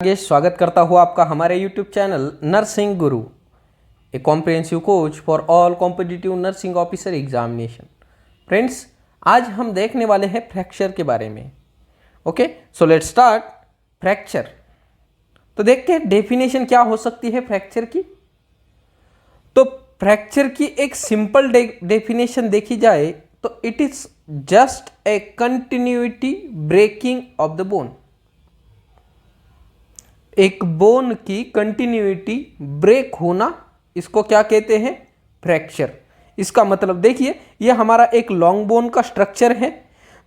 आगे स्वागत करता हूँ आपका हमारे YouTube channel nursing Guru, a comprehensive coach for all competitive nursing officer examination. Friends, आज हम देखने वाले हैं फ्रैक्चर के बारे में। Okay, so let's start. Fracture, तो देखते हैं डेफिनेशन क्या हो सकती है फ्रैक्चर की। तो फ्रैक्चर की एक सिंपल डेफिनेशन देखी जाए तो it is just a continuity breaking of the bone. एक बोन की कंटिन्यूटी ब्रेक होना, इसको क्या कहते हैं? फ्रैक्चर। इसका मतलब देखिए, ये हमारा एक लॉन्ग बोन का स्ट्रक्चर है,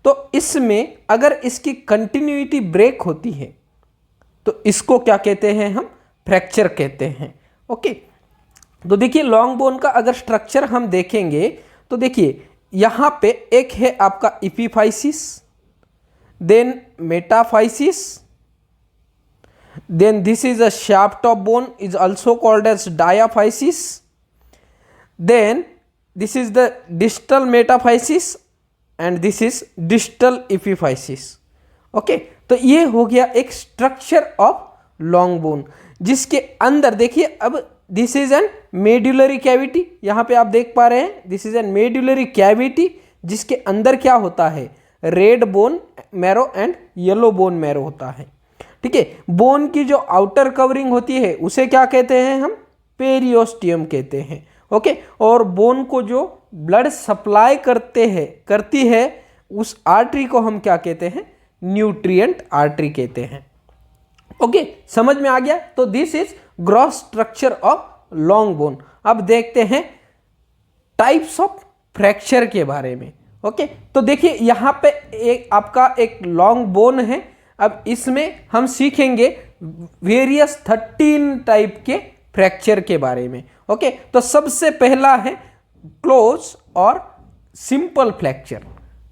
तो इसमें अगर इसकी कंटिन्यूटी ब्रेक होती है तो इसको क्या कहते हैं? हम फ्रैक्चर कहते हैं। ओके, तो देखिए लॉन्ग बोन का अगर स्ट्रक्चर हम देखेंगे तो देखिए यहां पे एक है आपका epiphysis, then metaphysis, then this is a shaft of bone is also called as diaphysis, then this is the distal metaphysis and this is distal epiphysis। Okay, तो ये हो गया एक स्ट्रक्चर ऑफ लॉन्ग बोन, जिसके अंदर देखिए अब this is N medullary cavity, यहां पे आप देख पा रहे हैं this is N medullary cavity, जिसके अंदर क्या होता है? Red bone marrow and yellow bone marrow होता है। ठीक है, बोन की जो आउटर कवरिंग होती है उसे क्या कहते हैं? हम पेरियोस्टियम कहते हैं। ओके, और बोन को जो ब्लड सप्लाई करती है उस आर्टरी को हम क्या कहते हैं? न्यूट्रिएंट आर्टरी कहते हैं। ओके, समझ में आ गया? तो this is gross structure of long bone. अब देखते हैं टाइप्स ऑफ फ्रैक्चर के बारे में। ओके, तो देखिए यहां पे एक आपका एक लॉन्ग बोन है। अब इसमें हम सीखेंगे वेरियस 13 टाइप के फ्रैक्चर के बारे में। ओके, तो सबसे पहला है क्लोज और सिंपल फ्रैक्चर।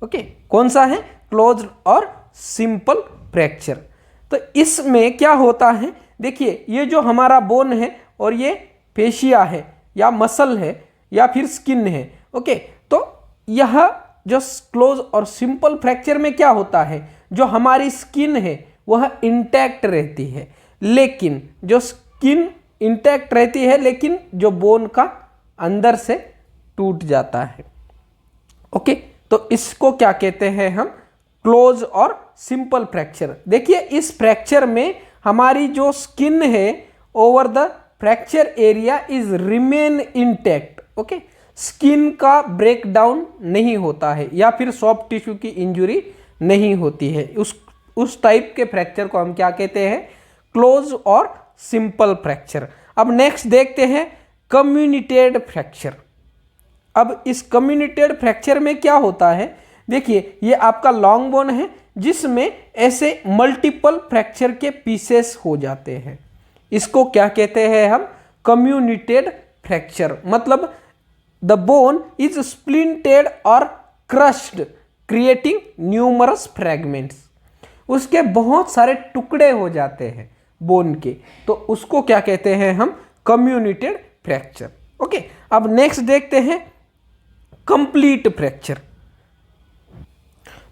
ओके, कौन सा है? क्लोज और सिंपल फ्रैक्चर। तो इसमें क्या होता है? देखिए ये जो हमारा बोन है और ये फेशिया है या मसल है या फिर स्किन है। ओके, तो यह जो क्लोज और सिंपल फ्रैक्चर में क्या होता है? जो हमारी स्किन है वह इंटैक्ट रहती है, लेकिन जो स्किन इंटैक्ट रहती है लेकिन जो बोन का अंदर से टूट जाता है। ओके, तो इसको क्या कहते हैं हम? क्लोज और सिंपल फ्रैक्चर। देखिए इस फ्रैक्चर में हमारी जो स्किन है over the fracture area is remain intact. Okay, skin का ब्रेकडाउन नहीं होता है या फिर सॉफ्ट टिश्यू की इंजुरी नहीं होती है। उस टाइप के फ्रैक्चर को हम क्या कहते हैं? क्लोज और सिंपल फ्रैक्चर। अब नेक्स्ट देखते हैं कम्युनिटेड फ्रैक्चर। अब इस कम्युनिटेड फ्रैक्चर में क्या होता है? देखिए ये आपका लॉन्ग बोन है जिसमें ऐसे मल्टीपल फ्रैक्चर के पीसेस हो जाते हैं। इसको क्या कहते हैं हम? कम्युनिटेड फ्रैक्चर। मतलब द बोन इज स्प्लिंटेड और क्रश्ड क्रिएटिंग न्यूमरस फ्रैगमेंट्स। उसके बहुत सारे टुकड़े हो जाते हैं बोन के, तो उसको क्या कहते हैं हम? कम्युनिटेड फ्रैक्चर। ओके, अब नेक्स्ट देखते हैं कंप्लीट फ्रैक्चर।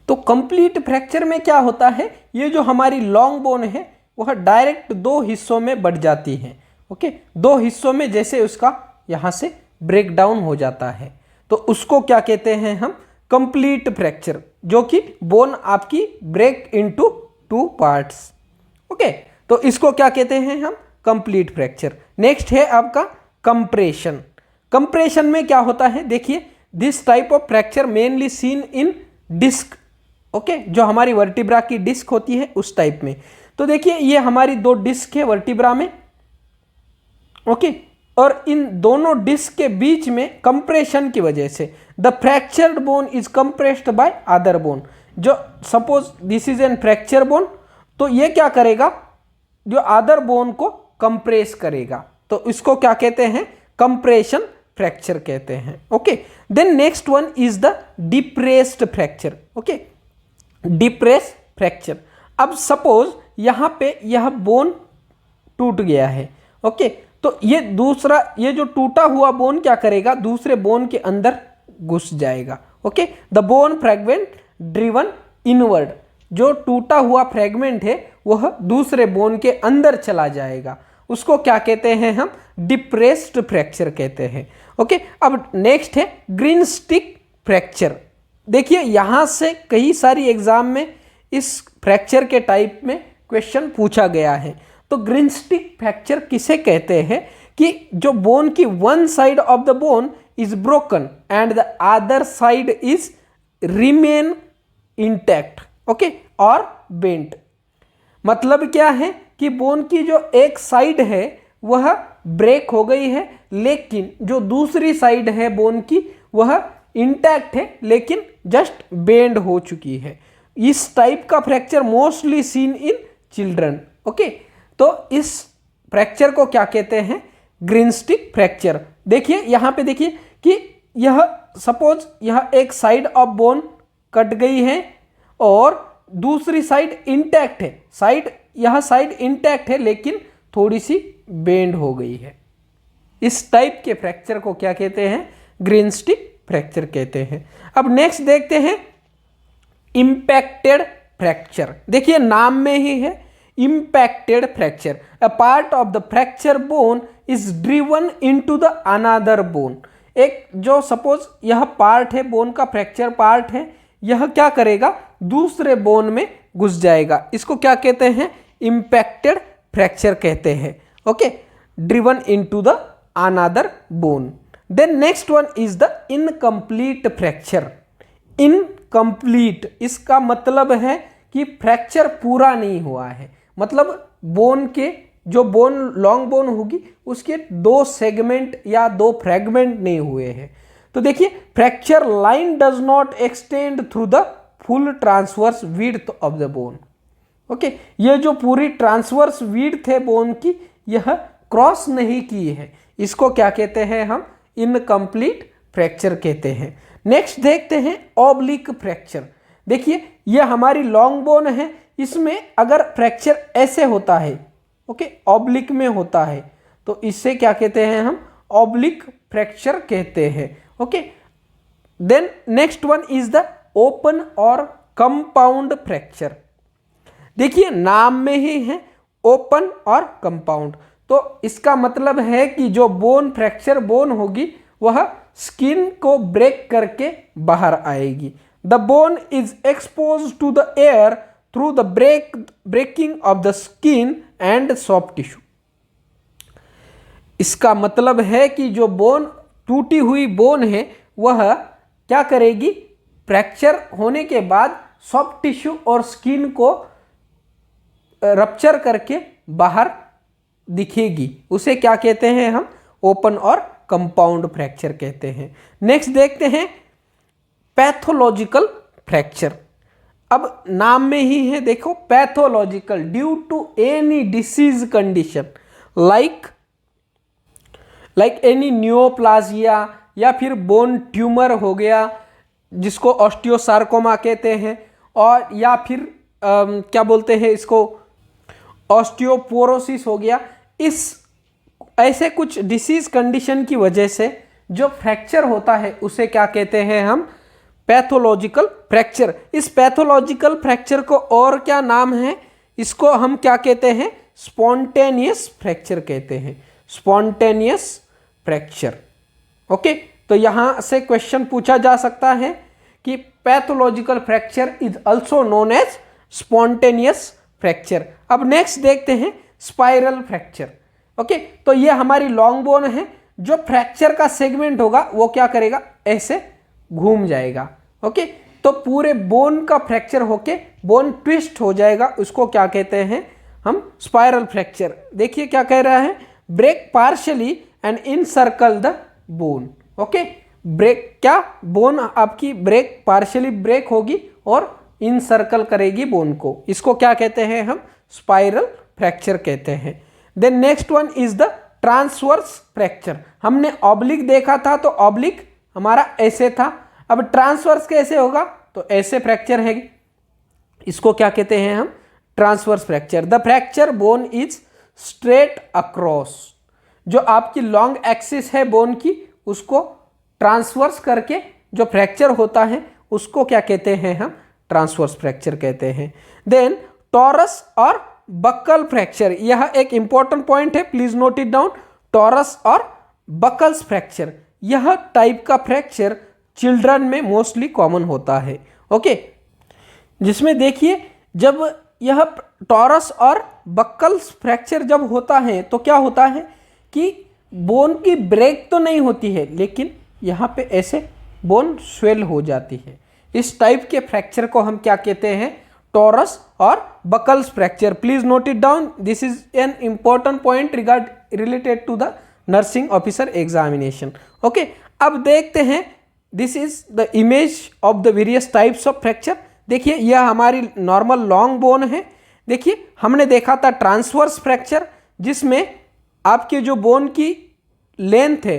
तो कंप्लीट फ्रैक्चर में क्या होता है? ये जो हमारी लॉन्ग बोन है वह डायरेक्ट दो हिस्सों में बढ़ जाती है। ओके, दो हिस्सों में जैसे उसका यहां से ब्रेकडाउन हो जाता है, तो उसको क्या कहते हैं हम? कंप्लीट फ्रैक्चर, जो कि बोन आपकी ब्रेक इनटू 2 पार्ट्स। ओके, तो इसको क्या कहते हैं हम? Complete fracture. नेक्स्ट है आपका कंप्रेशन। कंप्रेशन में क्या होता है? देखिए this type of fracture mainly seen in disc. Okay, जो हमारी वर्टिब्रा की डिस्क होती है उस टाइप में। तो देखिए ये हमारी 2 डिस्क है वर्टिब्रा में। ओके, और इन दोनों डिस्क के बीच में कंप्रेशन की वजह से the fractured bone is compressed by other bone. जो suppose this is an fracture bone, तो ये क्या करेगा? जो अदर बोन को कंप्रेस करेगा, तो इसको क्या कहते हैं? कंप्रेशन फ्रैक्चर कहते हैं। Okay, then next one is the depressed fracture. Okay, depress fracture. अब सपोज यहां पे यह बोन टूट गया है। ओके, तो ये जो टूटा हुआ बोन क्या करेगा? दूसरे बोन के अंदर घुस जाएगा। Okay, the bone fragment driven inward. जो टूटा हुआ फ्रैगमेंट है वह दूसरे बोन के अंदर चला जाएगा, उसको क्या कहते हैं हम, डिप्रेस्ड फ्रैक्चर कहते हैं। ओके, अब नेक्स्ट है ग्रीन स्टिक फ्रैक्चर। देखिए यहाँ से कई सारी एग्जाम में इस फ्रैक्चर के टाइप में क्वेश्चन पूछा गया है। तो ग्रीन स्टिक फ्रैक्चर किसे कहते हैं कि जो बोन की one side of the bone is broken and the other side is remain intact, okay, और बेंट। मतलब क्या है कि बोन की जो एक साइड है वह ब्रेक हो गई है, लेकिन जो दूसरी साइड है बोन की वह इंटैक्ट है, लेकिन जस्ट बेंड हो चुकी है। इस टाइप का fracture mostly seen in children. Okay, तो इस फ्रैक्चर को क्या कहते हैं, ग्रीन स्टिक फ्रैक्चर। देखिए यहाँ पे देखिए कि यह सपोज यह एक साइड ऑफ बोन कट गई है और दूसरी साइड इंटैक्ट है, यह साइड इंटैक्ट है लेकिन थोड़ी सी बेंड हो गई है। इस टाइप के फ्रैक्चर को क्या कहते हैं, ग्रीन स्टिक फ्रैक्चर कहते हैं। अब नेक्स्ट देखते हैं इंपैक्टेड फ्रैक्चर। देखिए नाम में ही है impacted fracture, a part of the fracture bone is driven into the another bone। एक जो सपोज यह पार्ट है बोन का, फ्रैक्चर पार्ट है, यह क्या करेगा, दूसरे बोन में घुस जाएगा, इसको क्या कहते हैं, impacted फ्रैक्चर कहते हैं। Okay, driven into the another bone। then next one is the incomplete fracture। Incomplete इसका मतलब है कि फ्रैक्चर पूरा नहीं हुआ है, मतलब बोन के जो बोन लॉन्ग बोन होगी उसके दो सेगमेंट या दो फ्रैगमेंट नहीं हुए हैं। तो देखिए fracture line does not extend through the full transverse width of the bone. Okay, ये जो पूरी ट्रांसवर्स विड्थ है बोन की यह क्रॉस नहीं की है, इसको क्या कहते हैं हम, इनकम्प्लीट फ्रैक्चर कहते हैं। नेक्स्ट देखते हैं ऑब्लिक फ्रैक्चर। देखिए ये हमारी लॉन्ग बोन है, इसमें अगर फ्रैक्चर ऐसे होता है, ओके, ऑब्लिक में होता है, तो इससे क्या कहते हैं हम, ऑब्लिक फ्रैक्चर कहते हैं। Okay, then next one is the open और कंपाउंड फ्रैक्चर। देखिए नाम में ही है ओपन और कंपाउंड, तो इसका मतलब है कि जो बोन फ्रैक्चर बोन होगी वह स्किन को ब्रेक करके बाहर आएगी। The bone is expose to the air through the breaking of the skin and soft tissue. इसका मतलब है कि जो बोन टूटी हुई बोन है वह क्या करेगी, फ्रैक्चर होने के बाद सॉफ्ट टिश्यू और स्किन को रप्चर करके बाहर दिखेगी, उसे क्या कहते हैं हम, ओपन और कंपाउंड फ्रैक्चर कहते हैं। नेक्स्ट देखते हैं पैथोलॉजिकल फ्रैक्चर। अब नाम में ही है, देखो pathological, due to any disease condition like any neoplasia या फिर बोन ट्यूमर हो गया जिसको ऑस्टियोसार्कोमा कहते हैं, और या फिर क्या बोलते हैं इसको, ऑस्टियोपोरोसिस हो गया। इस ऐसे कुछ डिसीज कंडीशन की वजह से जो फ्रैक्चर होता है उसे क्या कहते हैं हम, पैथोलॉजिकल फ्रैक्चर। इस पैथोलॉजिकल फ्रैक्चर को और क्या नाम है, इसको हम क्या कहते हैं, स्पॉन्टेनियस फ्रैक्चर कहते हैं, स्पॉन्टेनियस फ्रैक्चर। ओके, तो यहां से क्वेश्चन पूछा जा सकता है कि pathological fracture is also known as spontaneous fracture. अब नेक्स्ट देखते हैं स्पाइरल फ्रैक्चर। ओके, तो ये हमारी लॉन्ग बोन है, जो फ्रैक्चर का सेगमेंट होगा वो क्या करेगा, ऐसे घूम जाएगा। ओके, तो पूरे बोन का फ्रैक्चर होके बोन ट्विस्ट हो जाएगा, उसको क्या कहते हैं हम, स्पाइरल फ्रैक्चर। देखिए क्या कह रहा है, break partially and encircle the bone. Okay, break क्या, बोन आपकी ब्रेक पार्शियली ब्रेक होगी और इनसर्कल करेगी बोन को, इसको क्या कहते हैं हम, स्पाइरल फ्रैक्चर कहते हैं। Then next one is the transverse fracture. हमने ऑब्लिक देखा था तो ऑब्लिक हमारा ऐसे था, अब ट्रांसवर्स कैसे होगा, तो ऐसे फ्रैक्चर है, इसको क्या कहते हैं हम, transverse fracture. The fracture bone is straight across, जो आपकी लॉन्ग एक्सिस है बोन की उसको ट्रांसवर्स करके जो फ्रैक्चर होता है उसको क्या कहते हैं हम, ट्रांसवर्स फ्रैक्चर कहते हैं। देन टॉरस और बक्कल फ्रैक्चर, यह एक इंपॉर्टेंट पॉइंट है, please note it down. Taurus और बकल्स फ्रैक्चर, यह टाइप का फ्रैक्चर चिल्ड्रन में मोस्टली कॉमन होता है। ओके, जिसमें देखिए जब यह टॉरस और बक्कल्स फ्रैक्चर जब होता है तो क्या होता है कि बोन की ब्रेक तो नहीं होती है, लेकिन यहाँ पे ऐसे बोन स्वेल हो जाती है। इस टाइप के फ्रैक्चर को हम क्या कहते हैं? टॉरस और buckles fracture. Please note it down, this is an important point related to the nursing officer examination. Okay, अब देखते हैं, this is the image of the various types of fracture. देखिए यह हमारी नॉर्मल लॉन्ग बोन है। देखिए हमने देखा था ट्रांसवर्स फ्रैक्चर, जिसमें आपके जो बोन की लेंथ है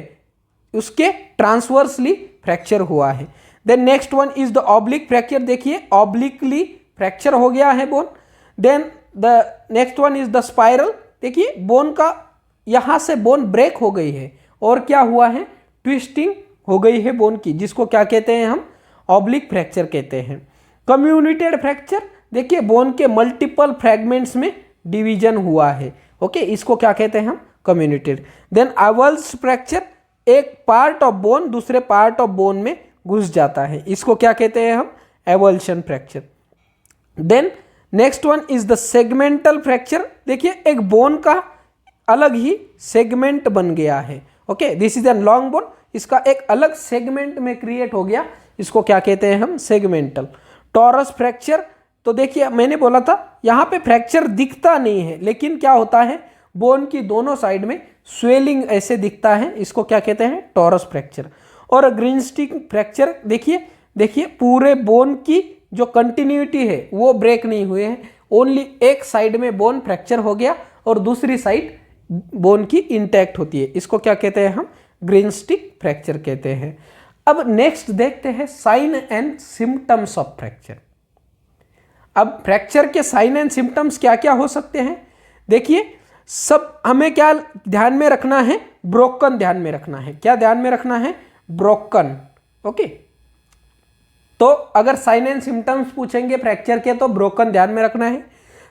उसके ट्रांसवर्सली फ्रैक्चर हुआ है। Then next one is the oblique fracture. देखिए ऑब्लिकली फ्रैक्चर हो गया है bone. Then the next one is the spiral. देखिए बोन का यहाँ से बोन ब्रेक हो गई है और क्या हुआ है? ट्विस्टिंग हो गई है बोन की, जिसको क्या कहते हैं हम? ऑब्लिक फ्रैक्चर कहते हैं। कम्युनिटेड फ्रैक्चर, देखिए बोन के मल्टीपल फ्रैगमेंट्स में डिवीजन हुआ है। ओके, इसको क्या कहते हैं हम? कम्युनिटेड। देन आवल्स फ्रैक्चर, एक पार्ट ऑफ बोन दूसरे पार्ट ऑफ बोन में घुस जाता है, इसको क्या कहते हैं हम? Avulsion fracture. Then next one is the segmental fracture. देखिए एक बोन का अलग ही सेगमेंट बन गया है। Okay, this is N long bone, इसका एक अलग सेगमेंट में क्रिएट हो गया, इसको क्या कहते हैं हम? सेगमेंटल। टॉरस फ्रैक्चर, तो देखिए मैंने बोला था यहाँ पे फ्रैक्चर दिखता नहीं है, लेकिन क्या होता है? बोन की दोनों साइड में स्वेलिंग ऐसे दिखता है, इसको क्या कहते हैं? Taurus fracture. और ग्रीनस्टिक फ्रैक्चर, देखिए पूरे बोन की जो कंटिन्यूटी है वो ब्रेक नहीं हुए हैं, ओनली एक साइड में बोन फ्रैक्चर हो गया और दूसरी साइड बोन की इंटैक्ट होती है, इसको क्या कहते हैं हम? ग्रीनस्टिक फ्रैक्चर कहते हैं। अब नेक्स्ट देखते हैं sign and symptoms of fracture. अब फ्रैक्चर के साइन एंड सिम्टम्स क्या क्या हो सकते हैं? देखिए सब हमें क्या ध्यान में रखना है? ब्रोकन ध्यान में रखना है। क्या ध्यान में रखना है? ब्रोकन। ओके, तो अगर साइन एंड सिम्टम्स पूछेंगे फ्रैक्चर के तो ब्रोकन ध्यान में रखना है।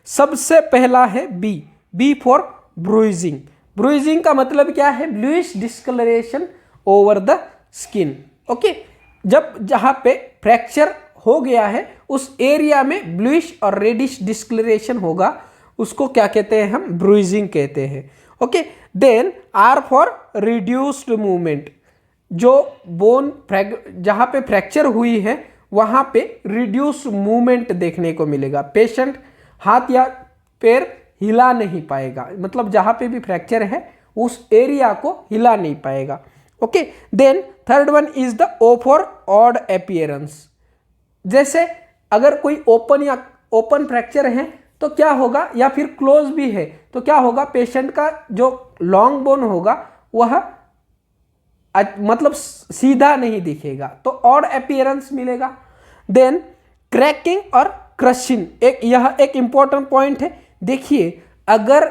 सबसे पहला है बी फॉर ब्रूइजिंग। ब्रूइजिंग का मतलब क्या है? Bluish discoloration over the skin. Okay, जब जहां पे फ्रैक्चर हो गया है उस एरिया में ब्लूइश और रेडिश डिस्कलरेशन होगा, उसको क्या कहते हैं हम? ब्रूइजिंग कहते हैं। Okay, then R for reduced movement. जो बोन जहां पे फ्रैक्चर हुई है वहां पे रिड्यूस्ड मूवमेंट देखने को मिलेगा। पेशेंट हाथ या पैर हिला नहीं पाएगा, मतलब जहां पे भी फ्रैक्चर है उस एरिया को हिला नहीं पाएगा। Okay, then third one is the O for odd appearance. जैसे अगर कोई ओपन फ्रैक्चर है तो क्या होगा, या फिर क्लोज भी है तो क्या होगा? पेशेंट का जो लॉन्ग बोन होगा वह मतलब सीधा नहीं दिखेगा, तो ऑड अपीयरेंस मिलेगा। देन क्रैकिंग और क्रशिंग, यह एक इंपॉर्टेंट पॉइंट है। देखिए अगर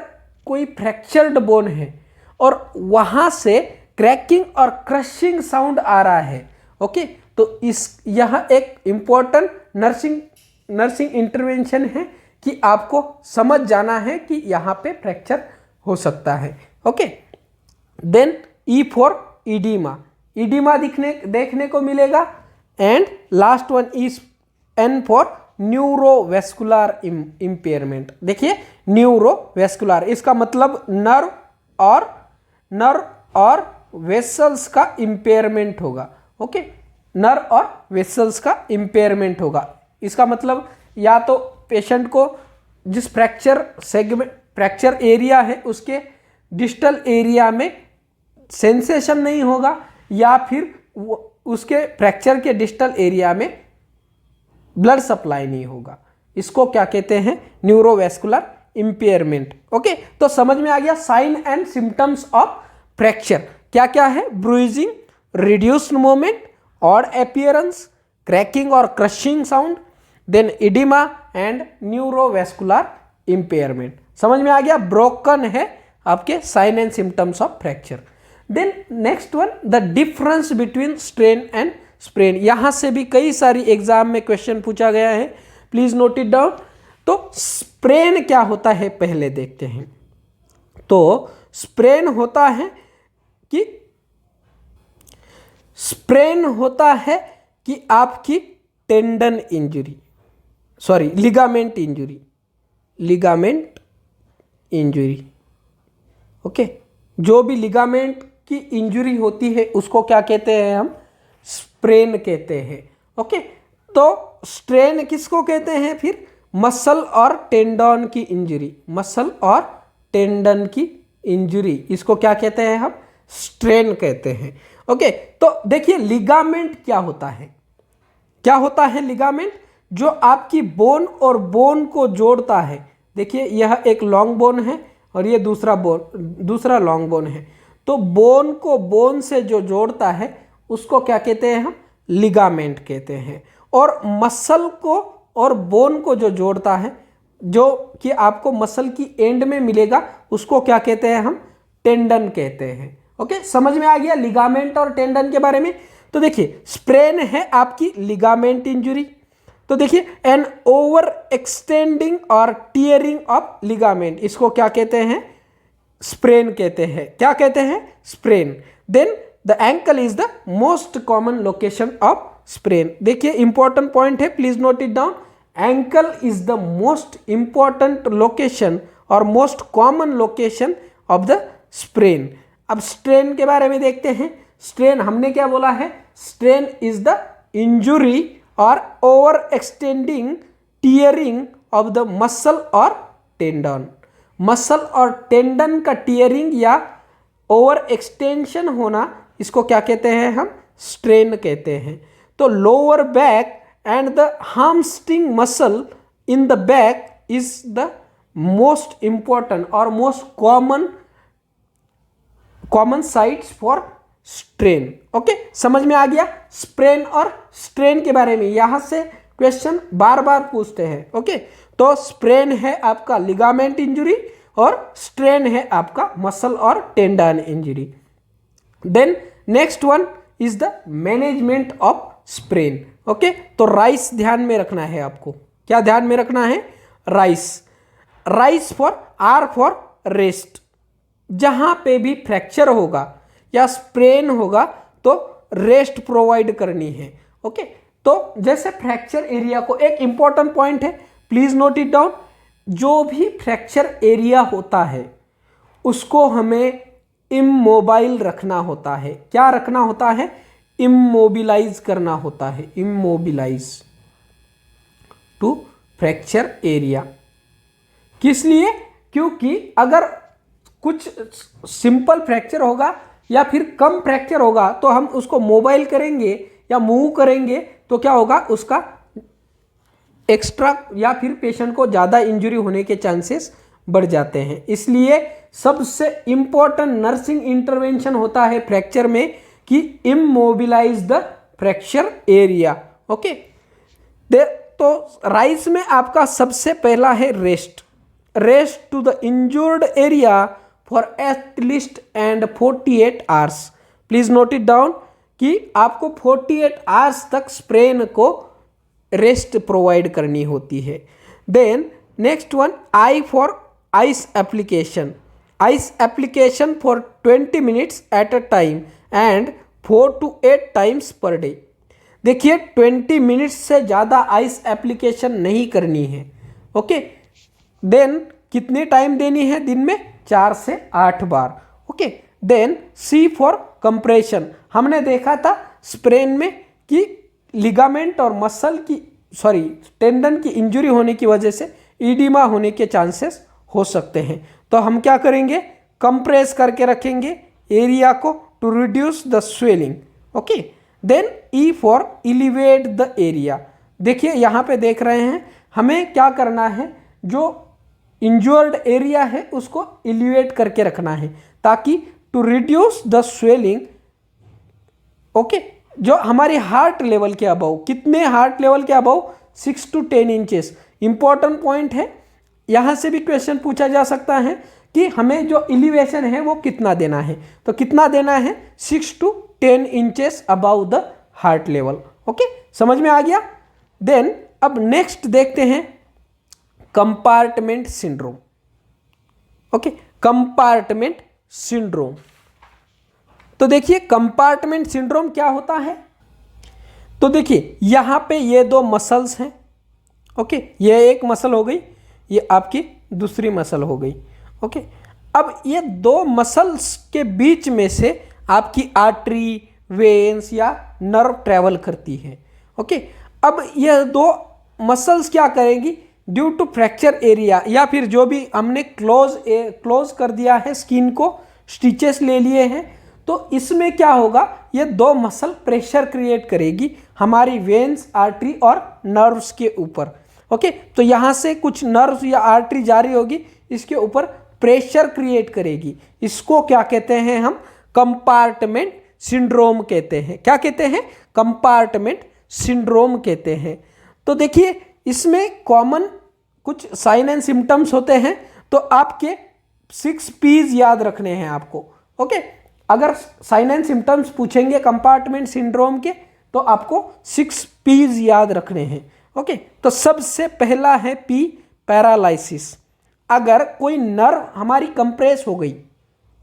कोई फ्रैक्चर्ड बोन है और वहां से क्रैकिंग और क्रशिंग साउंड आ रहा है, ओके, तो यह एक इंपॉर्टेंट नर्सिंग इंटरवेंशन है कि आपको समझ जाना है कि यहाँ पे फ्रैक्चर हो सकता है। Okay, then E for edema देखने को मिलेगा। And last one is N for neurovascular impairment. देखिए न्यूरोवेस्कुलर, इसका मतलब नर्व और वेसल्स का इम्पेयरमेंट होगा। ओके, नर्व और वेसल्स का इम्पेयरमेंट होगा। इसका मतलब या तो पेशेंट को जिस फ्रैक्चर एरिया है उसके डिस्टल एरिया में सेंसेशन नहीं होगा, या फिर उसके फ्रैक्चर के डिस्टल एरिया में ब्लड सप्लाई नहीं होगा। इसको क्या कहते हैं? Neurovascular impairment. ओके, तो समझ में आ गया sign and symptoms of fracture क्या क्या है? Bruising, reduced movement, odd appearance, cracking और crushing sound, then oedema and neurovascular impairment. समझ में आ गया? ब्रोकन है आपके sign and symptoms of fracture. Then next one, the difference between strain and sprain. यहां से भी कई सारी एग्जाम में क्वेश्चन पूछा गया है, प्लीज नोट इट डाउन। तो स्प्रेन क्या होता है पहले देखते हैं। तो स्प्रेन होता है कि आपकी tendon injury, sorry ligament injury, okay. जो भी लिगामेंट की इंजरी होती है उसको क्या कहते हैं हम, स्प्रेन कहते हैं, ओके। तो स्ट्रेन किसको कहते हैं फिर, मसल और टेंडन की इंजरी, इसको क्या कहते हैं हम, स्ट्रेन कहते हैं, ओके। तो देखिए लिगामेंट क्या होता है लिगामेंट, जो आपकी बोन और बोन को जोड़ता है। देखिए यह एक लॉन्ग बोन है और ये दूसरा लॉन्ग बोन है, तो बोन को बोन से जो जोड़ता है उसको क्या कहते हैं हम, लिगामेंट कहते हैं। और मसल को और बोन को जो जोड़ता है, जो कि आपको मसल की एंड में मिलेगा, उसको क्या कहते हैं हम, टेंडन कहते हैं, ओके। समझ में आ गया लिगामेंट और टेंडन के बारे में। तो देखिए स्प्रेन है आपकी लिगामेंट इंजरी। तो देखिए एन ओवर एक्सटेंडिंग और टीयरिंग ऑफ लिगामेंट, इसको क्या कहते हैं, स्प्रेन कहते हैं। क्या कहते हैं, sprain. Then the ankle is the most common location of sprain. देखिए इंपॉर्टेंट पॉइंट है, please note it down. Ankle is the most important location और most common location of the sprain. अब स्ट्रेन के बारे में देखते हैं। स्ट्रेन हमने क्या बोला है, स्ट्रेन इज द इंजुरी और over extending tearing of the muscle और टेंडन। मसल और टेंडन का टीयरिंग या ओवर एक्सटेंशन होना, इसको क्या कहते हैं हम, स्ट्रेन कहते हैं। तो lower back and the hamstring muscle in the back is the most important और most common sites for strain, okay. समझ में आ गया स्प्रेन और स्ट्रेन के बारे में, यहां से क्वेश्चन बार बार पूछते हैं, ओके। तो स्प्रेन है आपका लिगामेंट इंजरी और स्ट्रेन है आपका मसल और tendon injury. Then next one is the management of sprain, okay. तो राइस ध्यान में रखना है आपको। क्या ध्यान में रखना है, RICE for R for rest. जहां पे भी फ्रैक्चर होगा या स्प्रेन होगा तो रेस्ट प्रोवाइड करनी है, ओके। तो जैसे फ्रैक्चर एरिया को, एक इंपॉर्टेंट पॉइंट है, प्लीज नोट इट डाउन। जो भी फ्रैक्चर एरिया होता है उसको हमें इमोबाइल रखना होता है। क्या रखना होता है, इमोबिलाइज करना होता है, इमोबिलाइज टू फ्रैक्चर एरिया। किस लिए, क्योंकि अगर कुछ सिंपल फ्रैक्चर होगा या फिर कम फ्रैक्चर होगा तो हम उसको मोबाइल करेंगे या मूव करेंगे तो क्या होगा, उसका एक्स्ट्रा या फिर पेशेंट को ज़्यादा इंजरी होने के चांसेस बढ़ जाते हैं। इसलिए सबसे इम्पोर्टेंट नर्सिंग इंटरवेंशन होता है फ्रैक्चर में कि immobilise the fracture area, okay. तो राइस में आपका सबसे पहला है rest to the injured area for at least and 48 hours. Please note it down कि आपको 48 आवर्स तक स्प्रेन को रेस्ट प्रोवाइड करनी होती है। Then next one, I for ice application for 20 minutes at a time and 4 to 8 times per day. देखिए 20 minutes से ज़्यादा आइस एप्लीकेशन नहीं करनी है, ओके। देन कितने टाइम देनी है, दिन में 4 से 8 बार, okay. Then C for compression. हमने देखा था स्प्रेन में कि लिगामेंट और टेंडन की इंजरी होने की वजह से ईडिमा होने के चांसेस हो सकते हैं। तो हम क्या करेंगे, कंप्रेस करके रखेंगे एरिया को to reduce the swelling, okay. Then E for elevate the area. देखिए यहाँ पे देख रहे हैं, हमें क्या करना है, जो इंजर्ड एरिया है उसको इलिवेट करके रखना है ताकि to reduce the swelling, okay. जो हमारी हार्ट लेवल के अबव, कितने हार्ट लेवल के above, 6 to 10 inches. Important point है, यहाँ से भी क्वेश्चन पूछा जा सकता है कि हमें जो इलिवेशन है वो कितना देना है। तो कितना देना है, 6 to 10 inches about the heart level, okay. समझ में आ गया। देन अब नेक्स्ट देखते हैं compartment syndrome. Okay, compartment syndrome. तो देखिए कंपार्टमेंट सिंड्रोम क्या होता है। तो देखिए यहां पे ये दो मसल्स हैं। ओके, ये एक मसल हो गई, ये आपकी दूसरी मसल हो गई। ओके, अब ये दो मसल्स के बीच में से आपकी आर्टरी, वेन्स या नर्व ट्रेवल करती है। ओके, अब ये दो मसल्स क्या करेंगी, ड्यू टू फ्रैक्चर एरिया या फिर जो भी हमने क्लोज कर दिया है स्किन को, स्टिचेस ले लिए हैं, तो इसमें क्या होगा, ये दो मसल प्रेशर क्रिएट करेगी हमारी वेन्स, आर्टरी और नर्व्स के ऊपर। ओके, तो यहाँ से कुछ नर्व्स या आर्टरी जारी होगी, इसके ऊपर प्रेशर क्रिएट करेगी। इसको क्या कहते हैं हम, कंपार्टमेंट सिंड्रोम कहते हैं। क्या कहते हैं, कंपार्टमेंट सिंड्रोम कहते हैं। तो देखिए इसमें कॉमन कुछ साइन एंड सिम्टम्स होते हैं, तो आपके 6 P's याद रखने हैं आपको। ओके, अगर साइन एंड सिम्टम्स पूछेंगे कंपार्टमेंट सिंड्रोम के, तो आपको 6 P's याद रखने हैं। ओके, तो सबसे पहला है P, पैरालिसिस। अगर कोई नर्व हमारी कंप्रेस हो गई,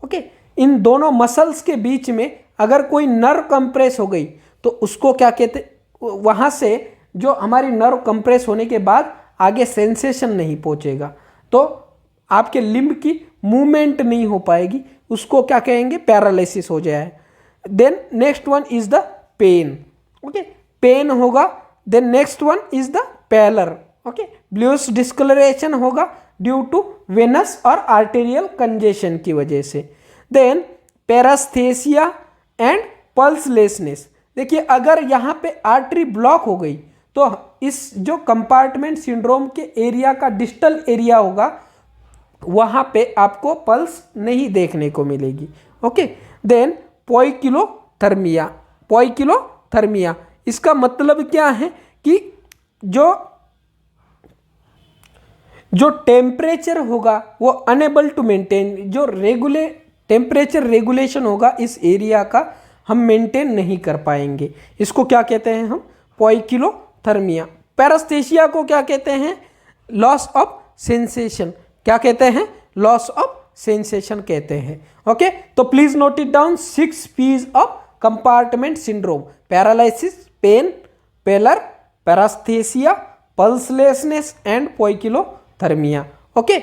ओके, इन दोनों मसल्स के बीच में अगर कोई नर्व कंप्रेस हो गई, तो उसको क्या कहते, वहाँ से जो हमारी नर्व कंप्रेस होने के बाद आगे सेंसेशन नहीं पहुँचेगा, तो आपके लिम्ब की मूवमेंट नहीं हो पाएगी, उसको क्या कहेंगे, पैरालिसिस हो जाए। Then next one is the pain. Okay, pain होगा। Then next one is the pallor. Okay, bluish discolouration होगा ड्यू टू वेनस और आर्टेरियल कंजेशन की वजह से। Then paraesthesia and pulselessness. देखिए अगर यहाँ पे आर्टरी ब्लॉक हो गई, तो इस जो कंपार्टमेंट सिंड्रोम के एरिया का डिस्टल एरिया होगा, वहाँ पे आपको पल्स नहीं देखने को मिलेगी। Okay, then पोइकिलोथर्मिया। पोइकिलोथर्मिया इसका मतलब क्या है कि जो टेम्परेचर होगा वो अनेबल टू मेंटेन, जो टेम्परेचर रेगुलेशन होगा इस एरिया का, हम मेंटेन नहीं कर पाएंगे। इसको क्या कहते हैं हम, पोइकिलोथर्मिया। पैरास्थेसिया को क्या कहते हैं, लॉस ऑफ सेंसेशन। क्या कहते हैं, लॉस ऑफ सेंसेशन कहते हैं। ओके, तो please note it down, 6 P's of compartment syndrome: paralysis, pain, pallor, paraesthesia, pulselessness and poikilothermia. Okay,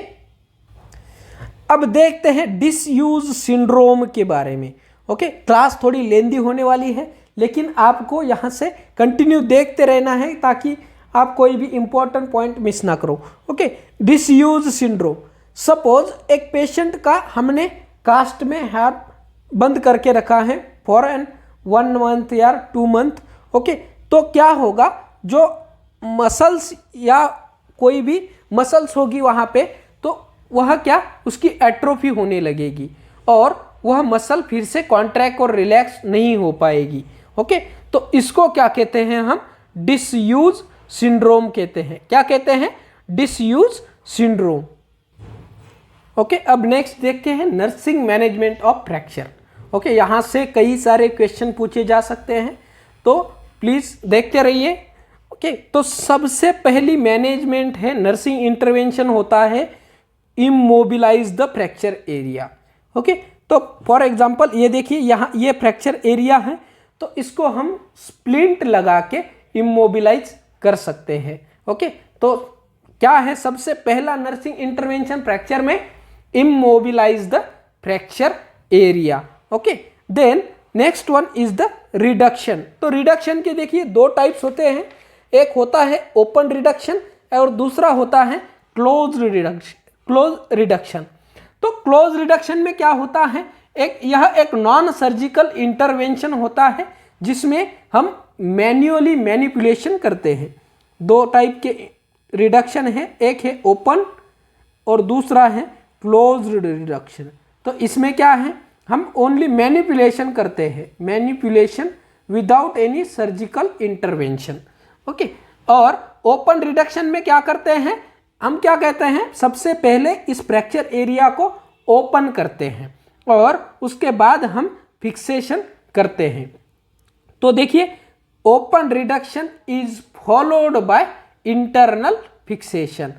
अब देखते हैं डिसयूज सिंड्रोम के बारे में। ओके, क्लास थोड़ी लेंदी होने वाली है, लेकिन आपको यहाँ से कंटिन्यू देखते रहना है ताकि आप कोई भी इंपॉर्टेंट पॉइंट मिस ना करो। Okay, disuse syndrome. सपोज एक पेशेंट का हमने कास्ट में हाथ बंद करके रखा है फॉर 1 month या 2 month। ओके, तो क्या होगा, जो मसल्स या कोई भी मसल्स होगी वहाँ पे, तो वह क्या, उसकी एट्रोफी होने लगेगी और वह मसल फिर से कॉन्ट्रैक्ट और रिलैक्स नहीं हो पाएगी। ओके, तो इसको क्या कहते हैं हम, डिसयूज सिंड्रोम कहते हैं। क्या कहते हैं, डिसयूज सिंड्रोम। ओके, अब नेक्स्ट देखते हैं nursing management of fracture. Okay, यहाँ से कई सारे क्वेश्चन पूछे जा सकते हैं, तो प्लीज देखते रहिए। ओके, तो सबसे पहली मैनेजमेंट है, नर्सिंग इंटरवेंशन होता है, immobilise the fracture area. Okay, तो फॉर एग्जांपल ये देखिए यहाँ ये फ्रैक्चर एरिया है, तो इसको हम स्प्लिंट लगा के इमोबिलाइज कर सकते हैं। ओके, तो क्या है सबसे पहला नर्सिंग इंटरवेंशन फ्रैक्चर में, immobilise the fracture area. Okay, then next one is the reduction. तो रिडक्शन के देखिए 2 टाइप्स होते हैं, एक होता है ओपन रिडक्शन और दूसरा होता है क्लोज रिडक्शन। तो क्लोज रिडक्शन में क्या होता है, यह एक नॉन सर्जिकल इंटरवेंशन होता है जिसमें हम मैन्युअली मैनिपुलेशन करते हैं। 2 टाइप के रिडक्शन है, एक है ओपन और दूसरा है क्लोज रिडक्शन। तो इसमें क्या है, हम ओनली मैनिपुलेशन करते हैं, manipulation without any surgical intervention. Okay, और ओपन रिडक्शन में क्या करते हैं, हम क्या कहते हैं, सबसे पहले इस फ्रैक्चर एरिया को ओपन करते हैं और उसके बाद हम फिक्सेशन करते हैं। तो देखिए open reduction is followed by internal fixation.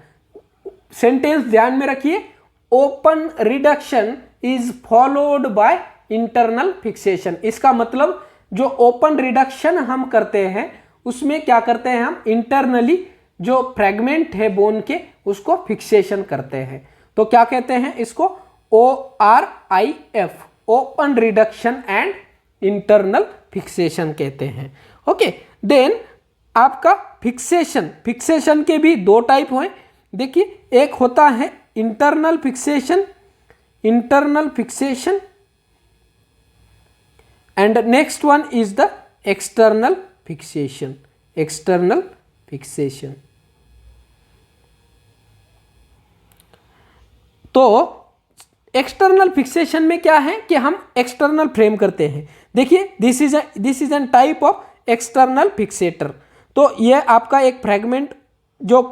Sentence ध्यान में रखिए, open reduction is followed by internal fixation. इसका मतलब जो ओपन रिडक्शन हम करते हैं उसमें क्या करते हैं, हम इंटरनली जो फ्रेगमेंट है बोन के उसको फिक्सेशन करते हैं। तो क्या कहते हैं इसको, ORIF, open reduction and internal fixation कहते हैं। ओके, देन आपका फिक्सेशन के भी दो टाइप हैं। देखिए, एक होता है internal fixation and next one is the external fixation. तो एक्सटर्नल फिक्सेशन में क्या है कि हम एक्सटर्नल फ्रेम करते हैं। देखिए, this is N type of external fixator. तो ये आपका एक फ्रेगमेंट जो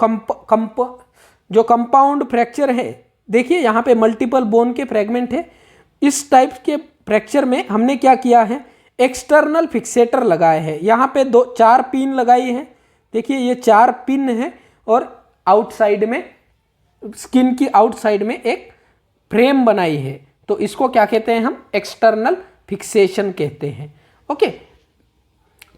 कंपाउंड फ्रैक्चर है, देखिए यहाँ पे मल्टीपल बोन के फ्रेगमेंट है। इस टाइप के फ्रैक्चर में हमने क्या किया है, एक्सटर्नल फिक्सेटर लगाए हैं। यहाँ पे 4 पिन लगाई है। देखिए ये 4 पिन है और आउटसाइड में, स्किन की आउटसाइड में एक फ्रेम बनाई है। तो इसको क्या कहते हैं, हम एक्सटर्नल फिक्सेशन कहते हैं। ओके,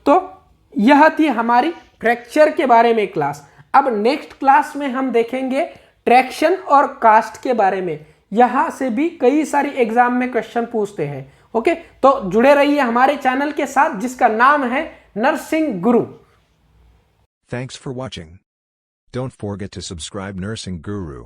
तो यह थी हमारी फ्रैक्चर के बारे में क्लास। अब नेक्स्ट क्लास में हम देखेंगे ट्रैक्शन और कास्ट के बारे में। यहां से भी कई सारी एग्जाम में क्वेश्चन पूछते हैं। ओके, तो जुड़े रहिए हमारे चैनल के साथ जिसका नाम है nursing Guru. Thanks for watching. Don't forget to subscribe Nursing Guru.